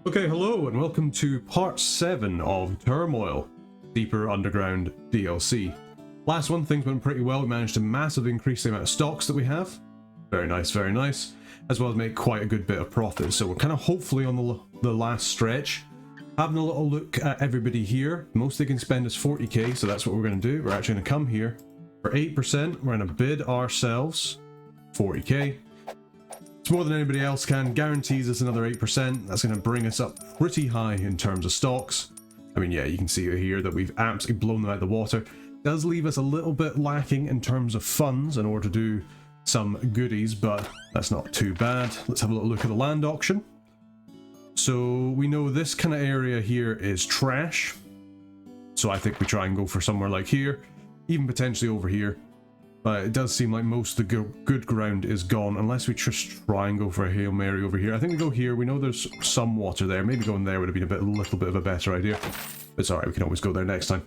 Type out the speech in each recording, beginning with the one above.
Okay, hello and welcome to part 7 of Turmoil, Deeper Underground DLC. Last one, things went pretty well. We managed to massively increase the amount of stocks that we have. Very nice, as well as make quite a good bit of profit. So we're kind of hopefully on the last stretch. Having a little look at everybody here. Most they can spend is 40k, so that's what we're going to do. We're actually going to come here for 8%. We're going to bid ourselves 40k. It's more than anybody else can. Guarantees us another 8%. That's going to bring us up pretty high in terms of stocks. I mean, yeah, you can see here that we've absolutely blown them out of the water. Does leave us a little bit lacking in terms of funds in order to do some goodies, but that's not too bad. Let's have a little look at the land auction. So we know this kind of area here is trash. So I think we try and go for somewhere like here, even potentially over here. But it does seem like most of the good ground is gone, unless we just try and go for a Hail Mary over here. I think we go here. We know there's some water there. Maybe going there would have been a little bit of a better idea. But it's alright, we can always go there next time.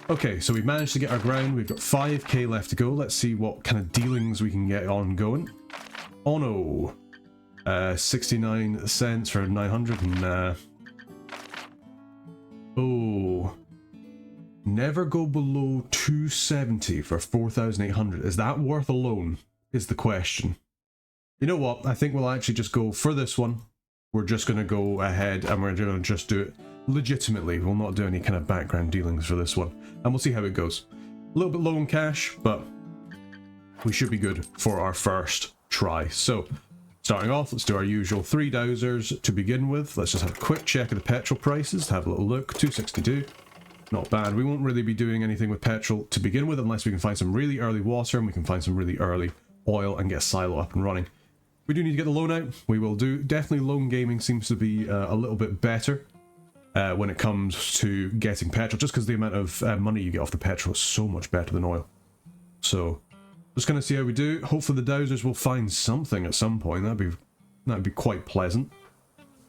Okay, so we've managed to get our ground. We've got 5k left to go. Let's see what kind of dealings we can get on going. Oh no. 69 cents for 900 and oh. Never go below 270 for 4,800. Is that worth a loan? Is the question. You know what? I think we'll actually just go for this one. We're just going to go ahead and we're going to just do it legitimately. We'll not do any kind of background dealings for this one. And we'll see how it goes. A little bit low in cash, but we should be good for our first try. So, starting off, let's do our usual 3 dowsers to begin with. Let's just have a quick check of the petrol prices. Have a little look. 262. Not bad. We won't really be doing anything with petrol to begin with unless we can find some really early water and we can find some really early oil and get a silo up and running. We do need to get the loan out. We will do. Definitely loan gaming seems to be a little bit better when it comes to getting petrol, just because the amount of money you get off the petrol is so much better than oil. So just going to see how we do. Hopefully the dowsers will find something at some point. That'd be quite pleasant.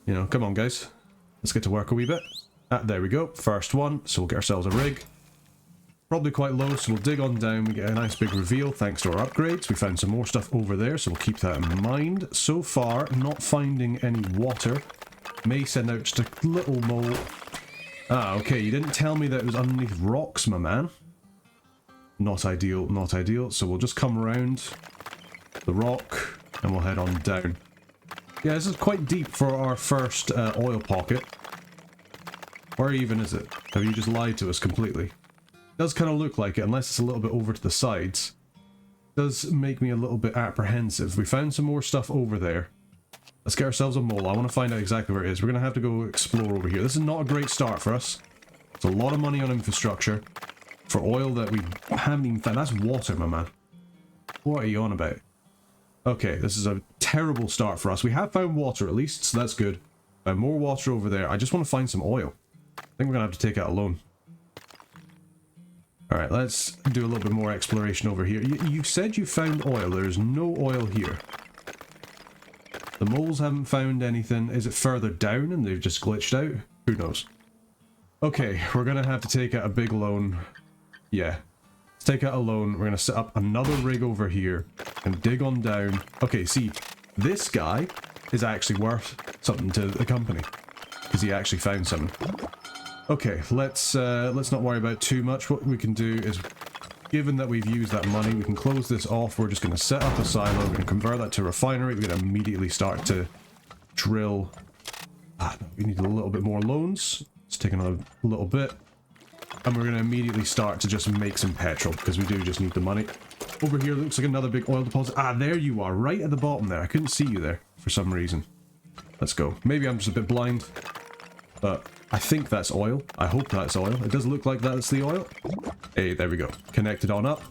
You know, come on guys. Let's get to work a wee bit. There we go, first one, so we'll get ourselves a rig. Probably quite low, so we'll dig on down, we get a nice big reveal thanks to our upgrades. We found some more stuff over there, so we'll keep that in mind. So far, not finding any water. May send out just a little mole. Ah, okay, you didn't tell me that it was underneath rocks, my man. Not ideal, not ideal, so we'll just come around the rock, and we'll head on down. Yeah, this is quite deep for our first oil pocket. Or even is it? Have you just lied to us completely? Does kind of look like it, unless it's a little bit over to the sides. Does make me a little bit apprehensive. We found some more stuff over there. Let's get ourselves a mole. I want to find out exactly where it is. We're going to have to go explore over here. This is not a great start for us. It's a lot of money on infrastructure for oil that we haven't even found. That's water, my man. What are you on about? Okay, this is a terrible start for us. We have found water at least, so that's good. Found more water over there. I just want to find some oil. I think we're going to have to take out a loan. Alright, let's do a little bit more exploration over here. You said you found oil. There's no oil here. The moles haven't found anything. Is it further down and they've just glitched out? Who knows? Okay, we're going to have to take out a big loan. Yeah. Let's take out a loan. We're going to set up another rig over here and dig on down. Okay, see, this guy is actually worth something to the company because he actually found something. Okay, let's not worry about too much. What we can do is, given that we've used that money, we can close this off. We're just going to set up a silo. We're going to convert that to a refinery. We're going to immediately start to drill. We need a little bit more loans. Let's take another little bit. And we're going to immediately start to just make some petrol, because we do just need the money. Over here looks like another big oil deposit. Ah, there you are, right at the bottom there. I couldn't see you there for some reason. Let's go. Maybe I'm just a bit blind, but I think that's oil. I hope that's oil. It does look like that's the oil. Hey, there we go. Connected on up.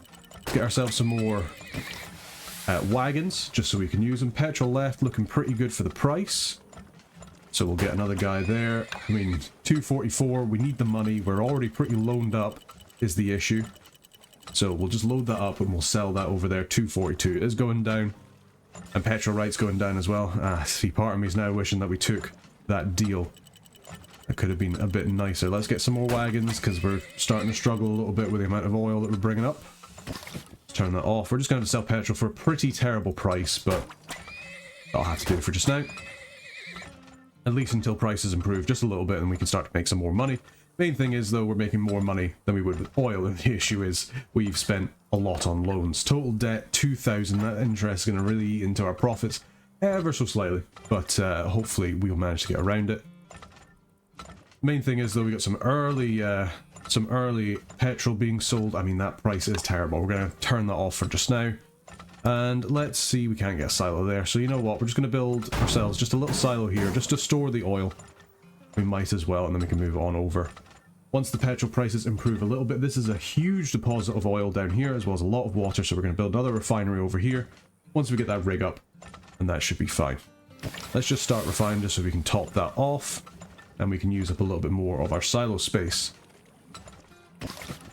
Get ourselves some more wagons, just so we can use them. Petrol left, looking pretty good for the price. So we'll get another guy there. I mean, 244, we need the money. We're already pretty loaned up, is the issue. So we'll just load that up and we'll sell that over there. 242 is going down. And petrol right's going down as well. Ah, see, part of me is now wishing that we took that deal. That could have been a bit nicer. Let's get some more wagons, because we're starting to struggle a little bit with the amount of oil that we're bringing up. Let's turn that off. We're just going to sell petrol for a pretty terrible price, but I'll have to do it for just now. At least until prices improve just a little bit and we can start to make some more money. Main thing is though, we're making more money than we would with oil, and the issue is we've spent a lot on loans. Total debt 2,000. That interest is going to really eat into our profits ever so slightly, but hopefully we'll manage to get around it. Main thing is though, we got some early petrol being sold. I mean, that price is terrible. We're going to turn that off for just now. And let's see, we can't get a silo there. So you know what, we're just going to build ourselves just a little silo here just to store the oil. We might as well, and then we can move on over. Once the petrol prices improve a little bit, this is a huge deposit of oil down here, as well as a lot of water, so we're going to build another refinery over here once we get that rig up, and that should be fine. Let's just start refining just so we can top that off, and we can use up a little bit more of our silo space.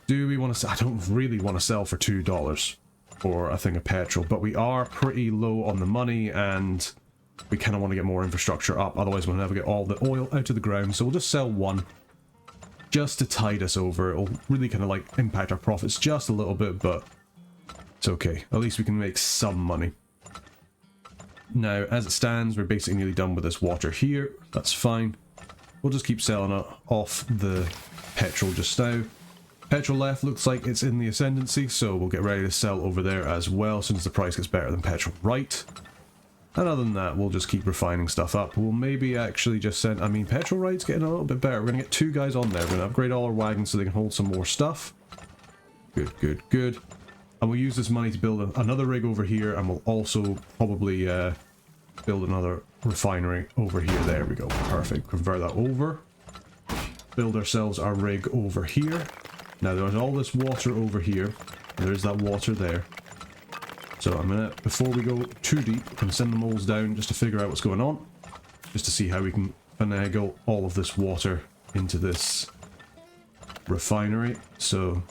Do we want to... I don't really want to sell for $2 for a thing of petrol, but we are pretty low on the money, and we kind of want to get more infrastructure up, otherwise we'll never get all the oil out of the ground. So we'll just sell one just to tide us over. It'll really kind of like impact our profits just a little bit, but it's okay. At least we can make some money. Now, as it stands, we're basically nearly done with this water here. That's fine. We'll just keep selling it off the petrol just now. Petrol left looks like it's in the ascendancy, so we'll get ready to sell over there as well as soon as the price gets better than petrol right. And other than that, we'll just keep refining stuff up. We'll maybe actually just send... I mean, petrol right's getting a little bit better. We're going to get 2 guys on there. We're going to upgrade all our wagons so they can hold some more stuff. Good, good, good. And we'll use this money to build another rig over here, and we'll also probably build another refinery over here. There we go. Perfect. Convert that over. Build ourselves our rig over here. Now, there's all this water over here. And there's that water there. So I'm gonna, before we go too deep, I'm gonna send the moles down just to figure out what's going on. Just to see how we can finagle all of this water into this refinery. So,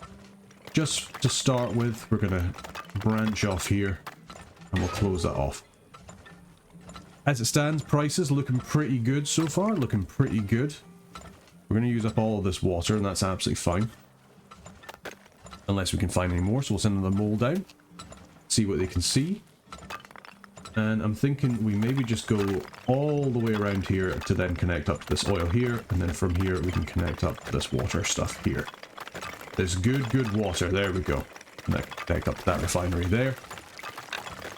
just to start with, we're gonna branch off here and we'll close that off. As it stands, prices looking pretty good so far, looking pretty good. We're gonna use up all of this water and that's absolutely fine. Unless we can find any more, so we'll send the mole down. See what they can see. And I'm thinking we maybe just go all the way around here to then connect up to this oil here, and then from here we can connect up to this water stuff here. This good water, there we go. Connect up to that refinery there.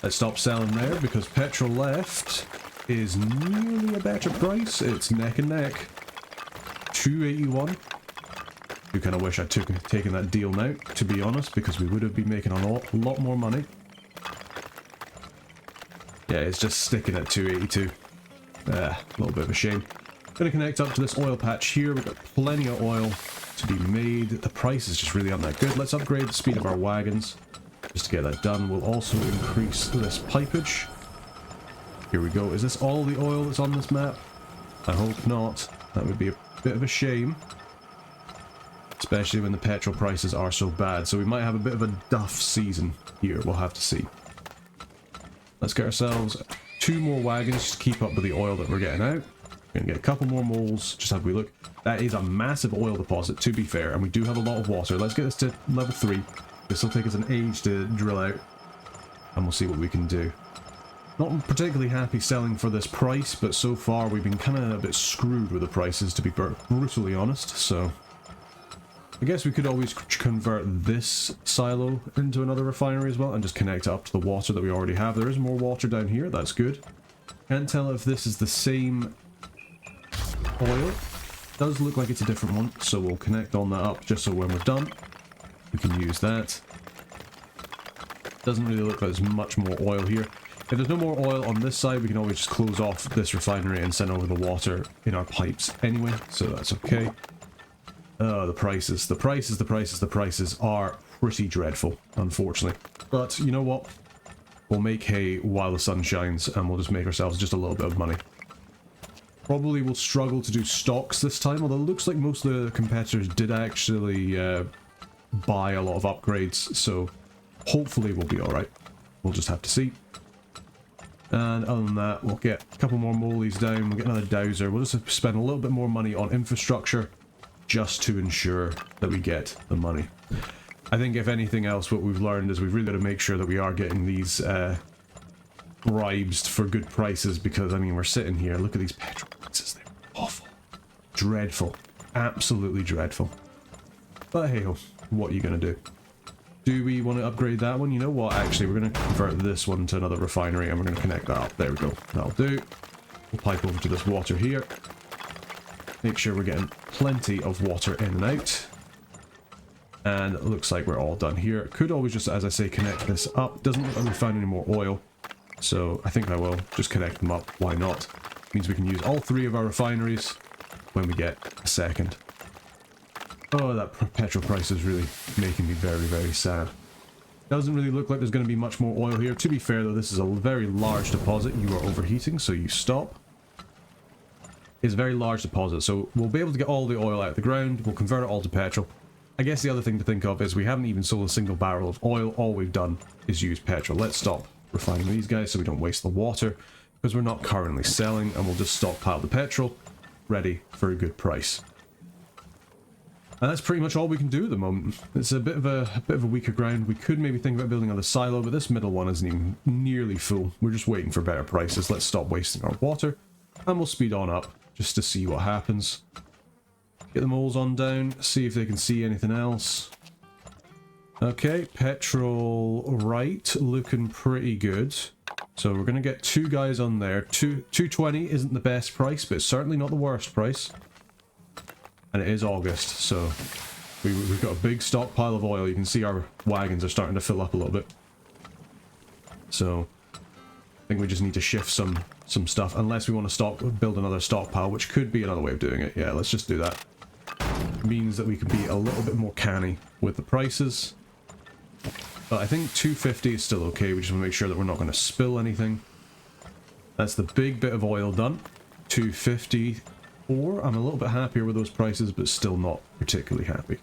Let's stop selling there because petrol left is nearly a better price. It's neck and neck. 281. I kind of wish I'd taken that deal now, to be honest, because we would have been making a lot more money. Yeah, it's just sticking at 282. A little bit of a shame. Gonna connect up to this oil patch here. We've got plenty of oil to be made. The price is just really not that good. Let's upgrade the speed of our wagons just to get that done. We'll also increase this pipage. Here we go. Is this all the oil that's on this map? I hope not. That would be a bit of a shame. Especially when the petrol prices are so bad. So we might have a bit of a duff season here. We'll have to see. Let's get ourselves 2 more wagons to keep up with the oil that we're getting out. We're going to get a couple more moles. Just have a wee look. That is a massive oil deposit, to be fair. And we do have a lot of water. Let's get this to level 3. This will take us an age to drill out. And we'll see what we can do. Not particularly happy selling for this price. But so far we've been kind of a bit screwed with the prices, to be brutally honest. So... I guess we could always convert this silo into another refinery as well and just connect up to the water that we already have. There is more water down here, that's good. Can't tell if this is the same oil. Does look like it's a different one, so we'll connect on that up just so when we're done, we can use that. Doesn't really look like there's much more oil here. If there's no more oil on this side, we can always just close off this refinery and send over the water in our pipes anyway, so that's okay. The prices are pretty dreadful, unfortunately. But you know what? We'll make hay while the sun shines, and we'll just make ourselves just a little bit of money. Probably will struggle to do stocks this time, although it looks like most of the competitors did actually buy a lot of upgrades, so hopefully we'll be alright. We'll just have to see. And other than that, we'll get a couple more molies down, we'll get another dowser, we'll just spend a little bit more money on infrastructure, just to ensure that we get the money. I think if anything else, what we've learned is we've really got to make sure that we are getting these bribes for good prices, because I mean we're sitting here, look at these petrol prices, dreadful. Absolutely dreadful. But hey ho, what are you going to do? Do we want to upgrade that one? You know what, actually, we're going to convert this one to another refinery and we're going to connect that up. There we go. That'll do. We'll pipe over to this water here. Make sure we're getting plenty of water in and out. And it looks like we're all done here. Could always just, as I say, connect this up. Doesn't look like we found any more oil. So I think I will just connect them up. Why not? Means we can use all three of our refineries when we get a second. Oh, that petrol price is really making me very, very sad. Doesn't really look like there's going to be much more oil here. To be fair, though, this is a very large deposit. You are overheating, so you stop. It's a very large deposit, so we'll be able to get all the oil out of the ground. We'll convert it all to petrol. I guess the other thing to think of is we haven't even sold a single barrel of oil. All we've done is use petrol. Let's stop refining these guys so we don't waste the water, because we're not currently selling, and we'll just stockpile the petrol, ready for a good price. And that's pretty much all we can do at the moment. It's a bit of a weaker ground. We could maybe think about building another silo, but this middle one isn't even nearly full. We're just waiting for better prices. Let's stop wasting our water, and we'll speed on up just to see what happens. Get the moles on down, see if they can see anything else. Okay, petrol right, looking pretty good. So we're going to get two guys on there. 220 isn't the best price, but it's certainly not the worst price. And it is August, so we've got a big stockpile of oil. You can see our wagons are starting to fill up a little bit. So I think we just need to shift some stuff, unless we want to build another stockpile, which could be another way of doing it. Yeah, let's just do that. Means that we can be a little bit more canny with the prices. But I think 250 is still okay. We just want to make sure that we're not going to spill anything. That's the big bit of oil done. 254. I'm a little bit happier with those prices, but still not particularly happy.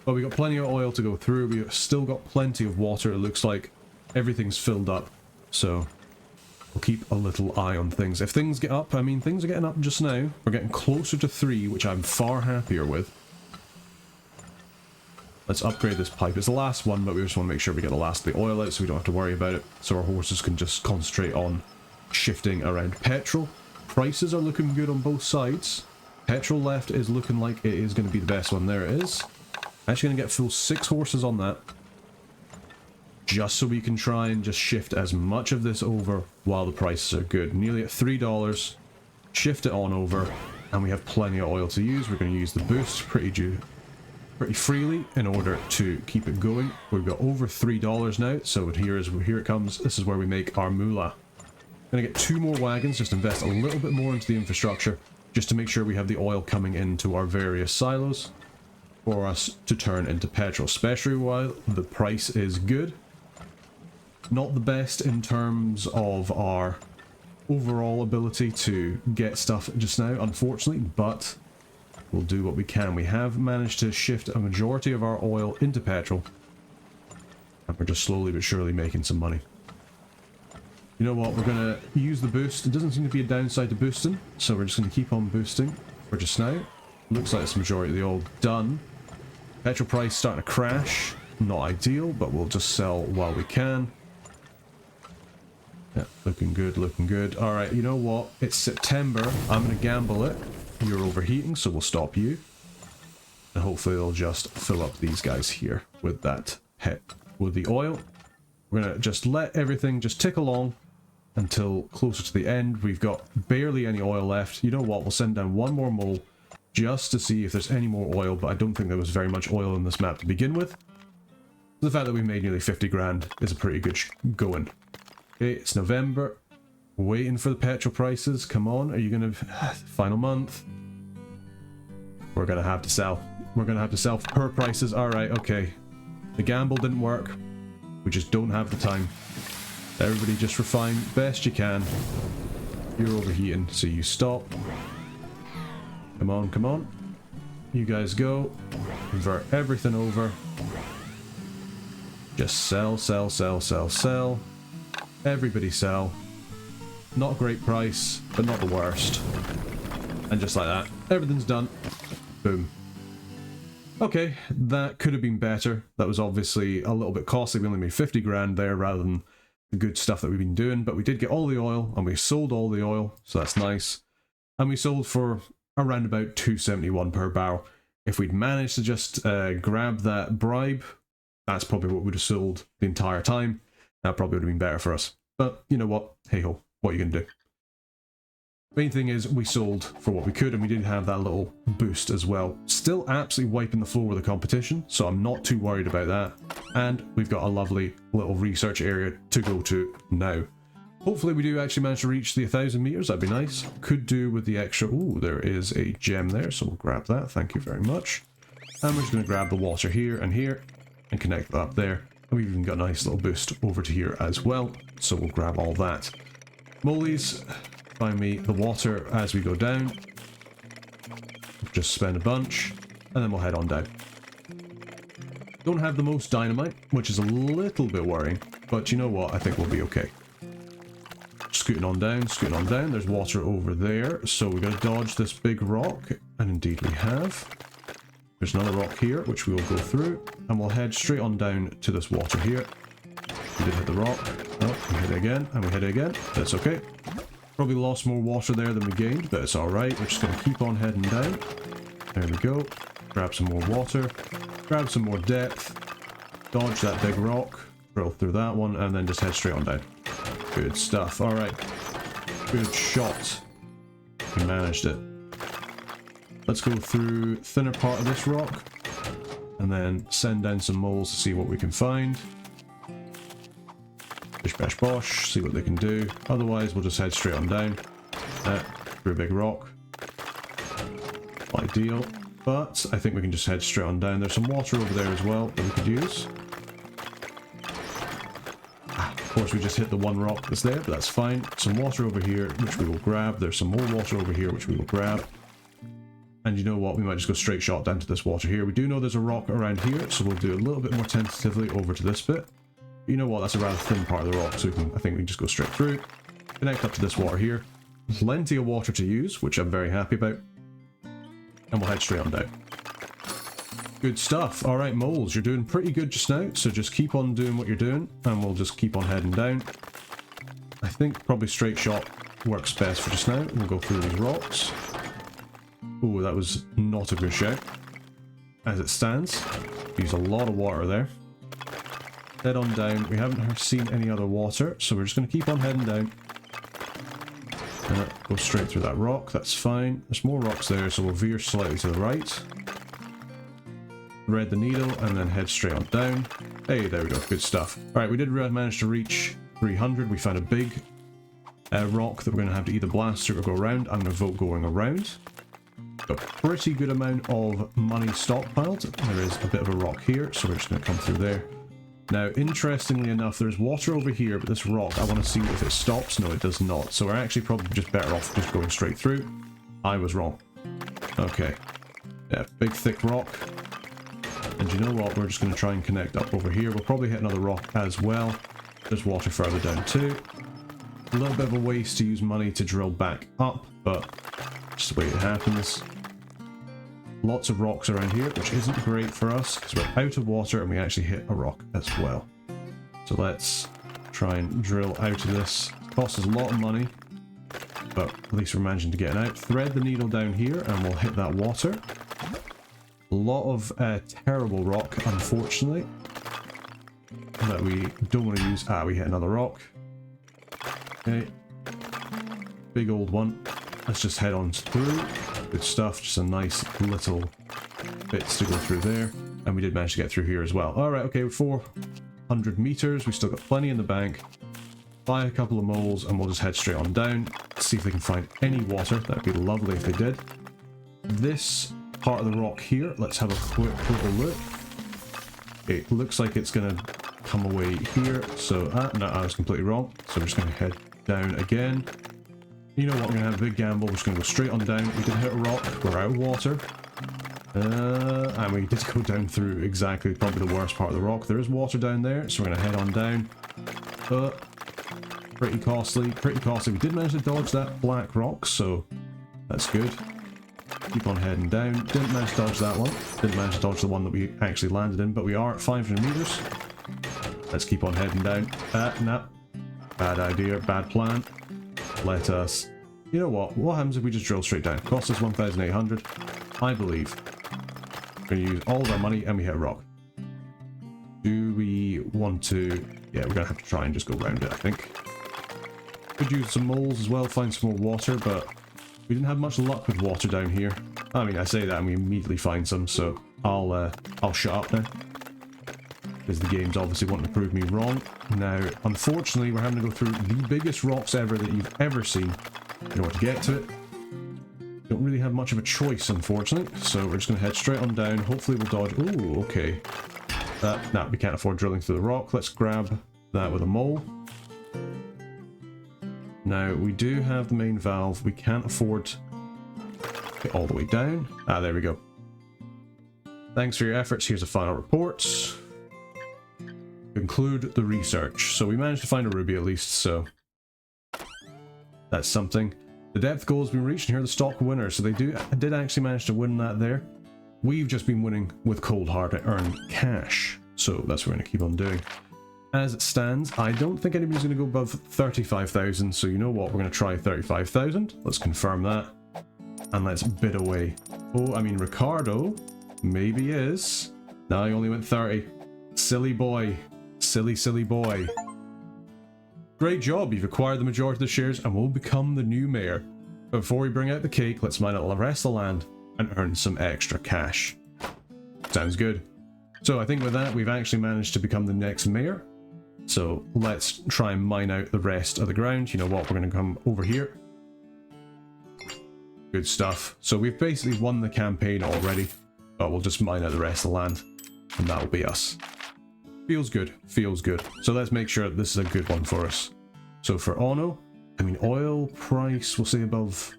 But we got plenty of oil to go through. We've still got plenty of water. It looks like everything's filled up. So we'll keep a little eye on things. If things get up, I mean, things are getting up just now. We're getting closer to 3, which I'm far happier with. Let's upgrade this pipe. It's the last one, but we just want to make sure we get the last of the oil out so we don't have to worry about it. So our horses can just concentrate on shifting around petrol. Prices are looking good on both sides. Petrol left is looking like it is going to be the best one. There it is. Actually going to get full 6 horses on that. Just so we can try and just shift as much of this over while the prices are good. Nearly at $3. Shift it on over, and we have plenty of oil to use. We're going to use the boost pretty freely in order to keep it going. We've got over $3 now, so here it comes. This is where we make our moolah. Gonna get 2 more wagons, just invest a little bit more into the infrastructure, just to make sure we have the oil coming into our various silos for us to turn into petrol, especially while the price is good. Not the best in terms of our overall ability to get stuff just now, unfortunately, but we'll do what we can. We have managed to shift a majority of our oil into petrol, and we're just slowly but surely making some money. You know what, we're going to use the boost. It doesn't seem to be a downside to boosting, so we're just going to keep on boosting for just now. Looks like it's the majority of the oil done. Petrol price starting to crash. Not ideal, but we'll just sell while we can. Yeah, looking good, looking good. Alright, you know what? It's September. I'm going to gamble it. You're overheating, so we'll stop you. And hopefully they'll just fill up these guys here with that with the oil. We're going to just let everything just tick along until closer to the end. We've got barely any oil left. You know what? We'll send down one more mole just to see if there's any more oil, but I don't think there was very much oil in this map to begin with. The fact that we made nearly 50 grand is a pretty good going. Okay, it's November. Waiting for the petrol prices. Come on, are you going to... Final month. We're going to have to sell. We're going to have to sell per prices. Alright, okay. The gamble didn't work. We just don't have the time. Everybody just refine best you can. You're overheating, so you stop. Come on, come on. You guys go. Convert everything over. Just sell, sell, sell, sell, sell. Everybody sell. Not a great price, but not the worst. And just like that, everything's done. Boom. Okay, that could have been better. That was obviously a little bit costly. We only made 50 grand there rather than the good stuff that we've been doing, but we did get all the oil, and we sold all the oil, so that's nice. And we sold for around about 271 per barrel. If we'd managed to just grab that bribe, that's probably what we'd have sold the entire time. That probably would have been better for us. But you know what? Hey ho, what are you going to do? Main thing is we sold for what we could, and we did have that little boost as well. Still absolutely wiping the floor with the competition, so I'm not too worried about that. And we've got a lovely little research area to go to now. Hopefully we do actually manage to reach the 1,000 meters. That'd be nice. Could do with the extra... Ooh, there is a gem there, so we'll grab that. Thank you very much. And we're just going to grab the water here and connect that up there. And we've even got a nice little boost over to here as well, so we'll grab all that. Molies, find me the water as we go down. Just spend a bunch, and then we'll head on down. Don't have the most dynamite, which is a little bit worrying, but you know what? I think we'll be okay. Scooting on down. There's water over there, so we're going to dodge this big rock, and indeed we have. There's another rock here, which we will go through, and we'll head straight on down to this water here. We did hit the rock. Oh, we hit it again, and we hit it again. That's okay. Probably lost more water there than we gained, but it's alright. We're just going to keep on heading down. There we go. Grab some more water. Grab some more depth. Dodge that big rock. Drill through that one, and then just head straight on down. Good stuff. Alright. Good shot. We managed it. Let's go through thinner part of this rock, and then send down some moles to see what we can find. Bish bash bosh, see what they can do. Otherwise, we'll just head straight on down. Through a big rock. Ideal. But I think we can just head straight on down. There's some water over there as well that we could use. Of course, we just hit the one rock that's there, but that's fine. Some water over here, which we will grab. There's some more water over here, which we will grab. And you know what, we might just go straight shot down to this water here. We do know there's a rock around here, so we'll do a little bit more tentatively over to this bit. You know what, that's a rather thin part of the rock, so I think we can just go straight through. Connect up to this water here. Plenty of water to use, which I'm very happy about. And we'll head straight on down. Good stuff. Alright, moles, you're doing pretty good just now, so just keep on doing what you're doing, and we'll just keep on heading down. I think probably straight shot works best for just now. We'll go through these rocks. Oh, that was not a good shout. As it stands, use a lot of water there. Head on down. We haven't seen any other water, so we're just going to keep on heading down. Go straight through that rock, that's fine. There's more rocks there, so we'll veer slightly to the right. Thread the needle, and then head straight on down. Hey, there we go, good stuff. Alright, we did manage to reach 300. We found a big rock that we're going to have to either blast through or go around. I'm going to vote going around. A pretty good amount of money stockpiled. There is a bit of a rock here, so we're just going to come through there. Now, interestingly enough, there's water over here, but this rock, I want to see if it stops. No, it does not. So we're actually probably just better off just going straight through. I was wrong. Okay. Yeah, big thick rock. And you know what? We're just going to try and connect up over here. We'll probably hit another rock as well. There's water further down too. A little bit of a waste to use money to drill back up, but just the way it happens. Lots of rocks around here, which isn't great for us because we're out of water and we actually hit a rock as well. So let's try and drill out of this. It costs us a lot of money, but at least we're managing to get it out. Thread the needle down here and we'll hit that water. A lot of terrible rock, unfortunately, that we don't want to use. Ah, we hit another rock. Okay. Big old one. Let's just head on through. Good stuff, just a nice little bits to go through there. And we did manage to get through here as well. Alright, okay, 400 meters. We've still got plenty in the bank. Buy a couple of moles and we'll just head straight on down. See if they can find any water. That'd be lovely if they did. This part of the rock here, let's have a quick little look. It looks like it's going to come away here. So, no, I was completely wrong. So we're just going to head down again. You know what, we're going to have a big gamble. We're just going to go straight on down. We did hit a rock. We're out of water. And we did go down through exactly probably the worst part of the rock. There is water down there, so we're going to head on down. Pretty costly, pretty costly. We did manage to dodge that black rock, so that's good. Keep on heading down. Didn't manage to dodge that one. Didn't manage to dodge the one that we actually landed in, but we are at 500 meters. Let's keep on heading down. Nah. Bad idea, bad plan. Let us You know what happens if we just drill straight down? Cost us 1,800. I believe. We're going to use all of our money and we hit a rock. Do we want to... Yeah, we're going to have to try and just go around it, I think. Could use some moles as well, find some more water, but we didn't have much luck with water down here. I mean, I say that and we immediately find some, so I'll shut up now. Because the game's obviously wanting to prove me wrong. Now, unfortunately, we're having to go through the biggest rocks ever that you've ever seen in order to get to it. Don't really have much of a choice, unfortunately, so we're just going to head straight on down. Hopefully we'll dodge... Ooh, okay. Nah, we can't afford drilling through the rock. Let's grab that with a mole. Now, we do have the main valve. We can't afford to get all the way down. Ah, there we go. Thanks for your efforts. Here's a final report. Conclude the research. So we managed to find a ruby at least, so that's something. The depth goal has been reached, and here are the stock winners. So they did actually manage to win that there. We've just been winning with cold hard-earned cash, so that's what we're going to keep on doing. As it stands, I don't think anybody's going to go above 35,000, so you know what, we're going to try 35,000. Let's confirm that, and let's bid away. Oh, I mean, Ricardo maybe is. No, he only went 30. Silly boy. Silly boy. Great job, you've acquired the majority of the shares and will become the new mayor. But before we bring out the cake, let's mine out the rest of the land and earn some extra cash. Sounds good. So I think with that, we've actually managed to become the next mayor. So let's try and mine out the rest of the ground. You know what, we're going to come over here. Good stuff. So we've basically won the campaign already, but we'll just mine out the rest of the land, and that'll be us. Feels good, feels good. So let's make sure this is a good one for us. So for Ono, I mean, oil price, we'll say above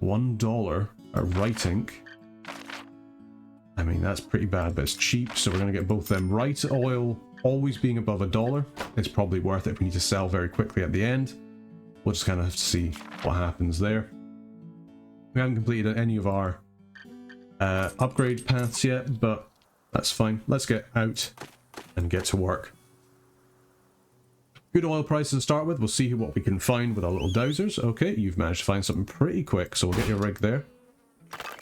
$1 at right ink. I mean, that's pretty bad, but it's cheap, so we're going to get both them. Right oil always being above $1. It's probably worth it if we need to sell very quickly at the end. We'll just kind of have to see what happens there. We haven't completed any of our upgrade paths yet, but that's fine. Let's get out and get to work. Good oil prices to start with. We'll see what we can find with our little dowsers. Okay, you've managed to find something pretty quick, so we'll get your rig there.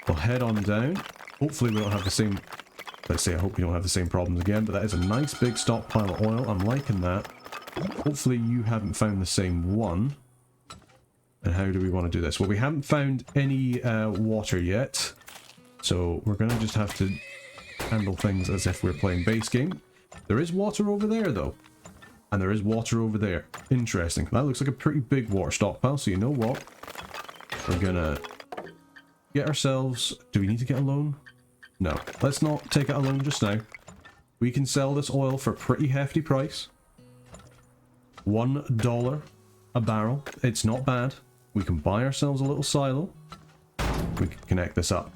We'll head on down. Hopefully we don't have the same... Let's say I hope we don't have the same problems again, but that is a nice big stockpile of oil. I'm liking that. Hopefully you haven't found the same one. And how do we want to do this? Well, we haven't found any water yet, so we're going to just have to handle things as if we're playing base game. There is water over there, though. And there is water over there. Interesting. That looks like a pretty big water stockpile, so you know what? We're going to get ourselves... Do we need to get a loan? No. Let's not take out a loan just now. We can sell this oil for a pretty hefty price. $1 a barrel. It's not bad. We can buy ourselves a little silo. We can connect this up.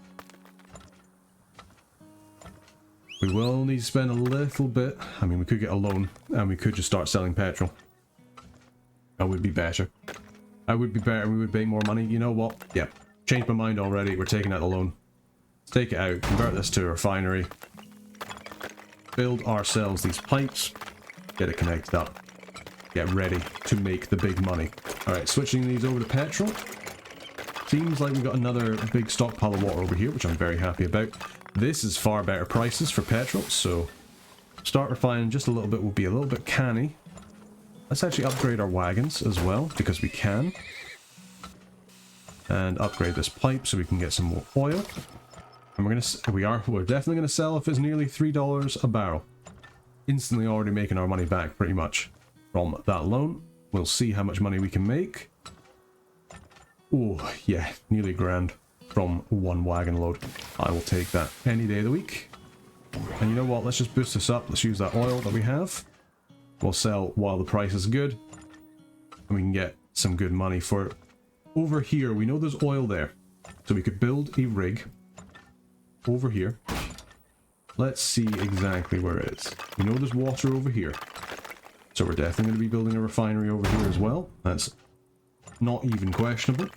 We will need to spend a little bit. I mean, we could get a loan and we could just start selling petrol. That would be better. That would be better. We would make more money. You know what? Yeah. Changed my mind already. We're taking out the loan. Let's take it out. Convert this to a refinery. Build ourselves these pipes. Get it connected up. Get ready to make the big money. Alright, switching these over to petrol. Seems like we've got another big stockpile of water over here, which I'm very happy about. This is far better prices for petrol, so start refining just a little bit will be a little bit canny. Let's actually upgrade our wagons as well, because we can. And upgrade this pipe so we can get some more oil. And we're definitely gonna sell if it's nearly $3 a barrel. Instantly already making our money back pretty much from that loan. We'll see how much money we can make. Oh yeah, nearly $1,000 from one wagon load. I will take that any day of the week. And you know what, let's just boost this up. Let's use that oil that we have. We'll sell while the price is good. And we can get some good money for it. Over here, we know there's oil there. So we could build a rig over here. Let's see exactly where it is. We know there's water over here. So we're definitely going to be building a refinery over here as well. That's not even questionable.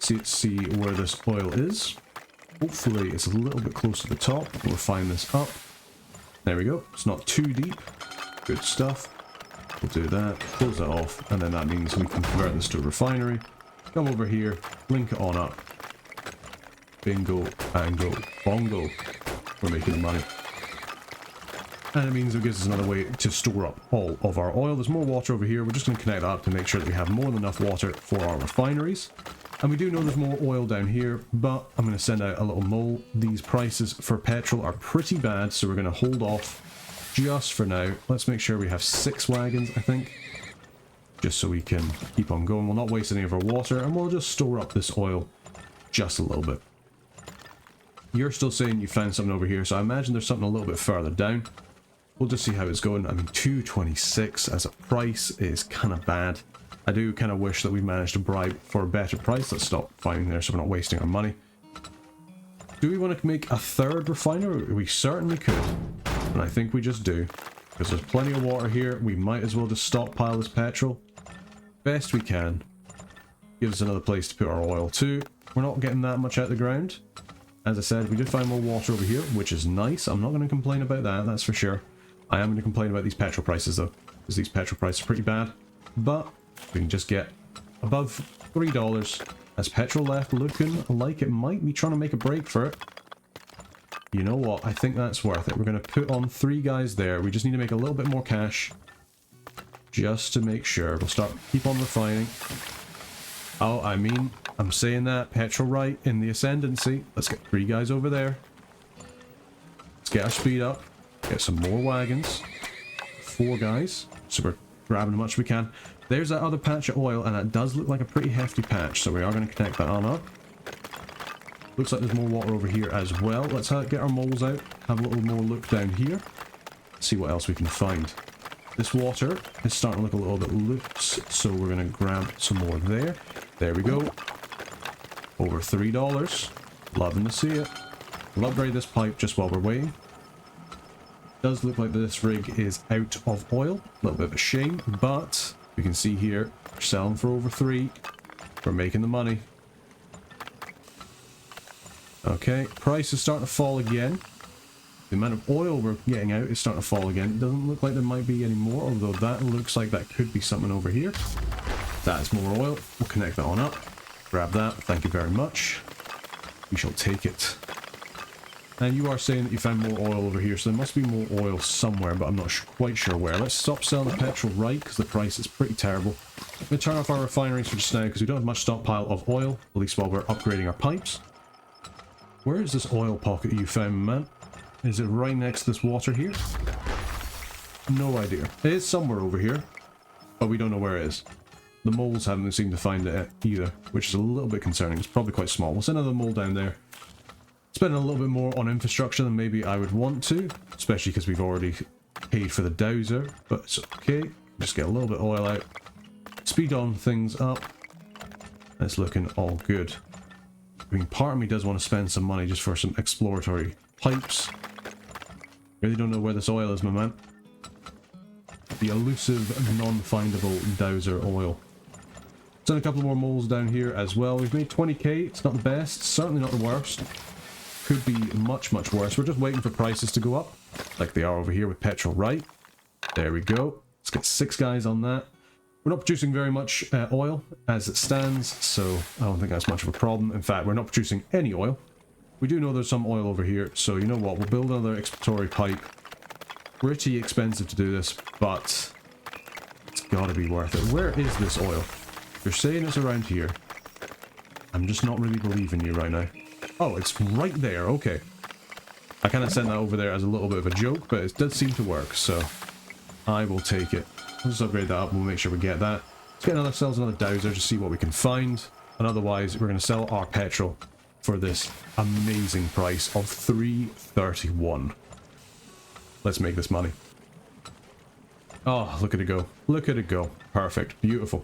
Let's see where this oil is. Hopefully it's a little bit close to the top. We'll refine this up. There we go. It's not too deep. Good stuff. We'll do that. Close that off. And then that means we can convert this to a refinery. Come over here, link it on up. Bingo, bango, bongo. We're making money. And it means it gives us another way to store up all of our oil. There's more water over here. We're just going to connect that up to make sure that we have more than enough water for our refineries. And we do know there's more oil down here, but I'm going to send out a little mole. These prices for petrol are pretty bad, so we're going to hold off just for now. Let's make sure we have 6 wagons, I think, just so we can keep on going. We'll not waste any of our water, and we'll just store up this oil just a little bit. You're still saying you found something over here, so I imagine there's something a little bit further down. We'll just see how it's going. I mean, 226 as a price is kind of bad. I do kind of wish that we managed to bribe for a better price. Let's stop fighting there so we're not wasting our money. Do we want to make a third refiner? We certainly could. And I think we just do. Because there's plenty of water here. We might as well just stockpile this petrol. Best we can. Gives us another place to put our oil too. We're not getting that much out of the ground. As I said, we did find more water over here, which is nice. I'm not going to complain about that, that's for sure. I am going to complain about these petrol prices though, because these petrol prices are pretty bad. But we can just get above $3 as petrol left looking like it might be trying to make a break for it. You know what? I think that's worth it. We're going to put on 3 guys there. We just need to make a little bit more cash just to make sure. We'll keep on refining. Oh, I mean, I'm saying that. Petrol right in the ascendancy. Let's get 3 guys over there. Let's get our speed up. Get some more wagons. 4 guys. So we're grabbing as much as we can. There's that other patch of oil, and that does look like a pretty hefty patch, so we are going to connect that on up. Looks like there's more water over here as well. Let's get our moles out. Have a little more look down here. See what else we can find. This water is starting to look a little bit loose, so we're going to grab some more there. There we go. Over $3. Loving to see it. We'll upgrade this pipe just while we're waiting. Does look like this rig is out of oil. A little bit of a shame, but we can see here we're selling for over 3. We're making the money. Okay, price is starting to fall again. The amount of oil we're getting out is starting to fall again. It doesn't look like there might be any more, although that looks like that could be something over here. That's more oil. We'll connect that on up. Grab that. Thank you very much. We shall take it. And you are saying that you found more oil over here, so there must be more oil somewhere, but I'm not quite sure where. Let's stop selling the petrol right, because the price is pretty terrible. I'm going to turn off our refineries for just now, because we don't have much stockpile of oil, at least while we're upgrading our pipes. Where is this oil pocket you found, man? Is it right next to this water here? No idea. It is somewhere over here, but we don't know where it is. The moles haven't seemed to find it either, which is a little bit concerning. It's probably quite small. We'll send another mole down there. Spending a little bit more on infrastructure than maybe I would want to, especially because we've already paid for the dowser, but it's okay. Just get a little bit of oil out. Speed on things up. It's looking all good. I mean, part of me does want to spend some money just for some exploratory pipes. Really don't know where this oil is, my man. The elusive, non-findable dowser oil. Done a couple more moles down here as well. We've made 20k. It's not the best, certainly not the worst. Could be much, much worse. We're just waiting for prices to go up, like they are over here with petrol, right? There we go. Let's get 6 guys on that. We're not producing very much oil as it stands, so I don't think that's much of a problem. In fact, we're not producing any oil. We do know there's some oil over here, so you know what? We'll build another exploratory pipe. Pretty expensive to do this, but it's got to be worth it. Where is this oil? You're saying it's around here. I'm just not really believing you right now. Oh, it's right there. Okay. I kind of sent that over there as a little bit of a joke, but it does seem to work, so I will take it. Let's upgrade that up. We'll make sure we get that. Let's get another dowser to see what we can find. And otherwise, we're going to sell our petrol for this amazing price of $3.31. Let's make this money. Oh, look at it go. Look at it go. Perfect. Beautiful.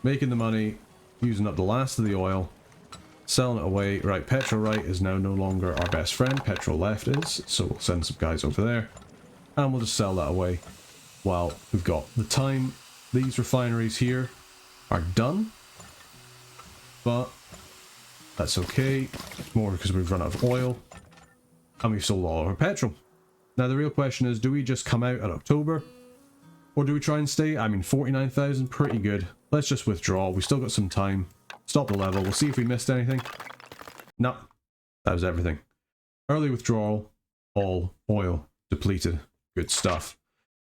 Making the money. Using up the last of the oil. Selling it away. Right, petrol right is now no longer our best friend. Petrol left is. So we'll send some guys over there. And we'll just sell that away while we've got the time. These refineries here are done. But that's okay. It's more because we've run out of oil. And we've sold all of our petrol. Now the real question is, do we just come out in October? Or do we try and stay? I mean, 49,000, pretty good. Let's just withdraw. We still got some time. Stop the level. We'll see if we missed anything. No, that was everything. Early withdrawal, all oil depleted. Good stuff.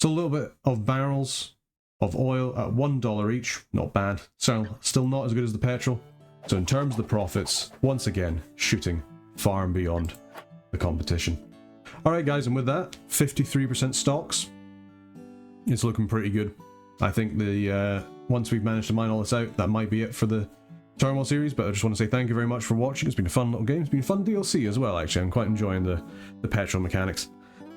So a little bit of barrels of oil at $1 each. Not bad. Still not as good as the petrol. So in terms of the profits, once again, shooting far and beyond the competition. Alright guys, and with that, 53% stocks. It's looking pretty good. I think the once we've managed to mine all this out, that might be it for the Turmoil series, but I just want to say thank you very much for watching. It's been a fun little game. It's been a fun DLC as well, actually. I'm quite enjoying the Petrol mechanics.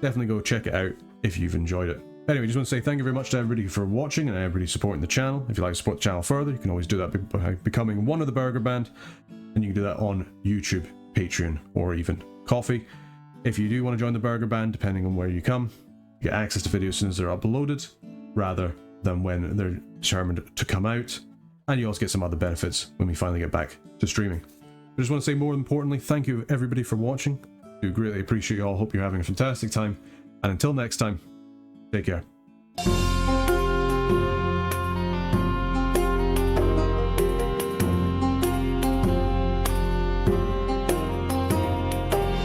Definitely go check it out if you've enjoyed it. Anyway, just want to say thank you very much to everybody for watching and everybody supporting the channel. If you'd like to support the channel further, you can always do that by becoming one of the Burger Band, and you can do that on YouTube, Patreon, or even Coffee. If you do want to join the Burger Band, depending on where you come, you get access to videos as soon as they're uploaded, rather than when they're determined to come out. And you also get some other benefits when we finally get back to streaming. I just want to say, more importantly, thank you everybody for watching. I do greatly appreciate you all. Hope you're having a fantastic time. And until next time, take care.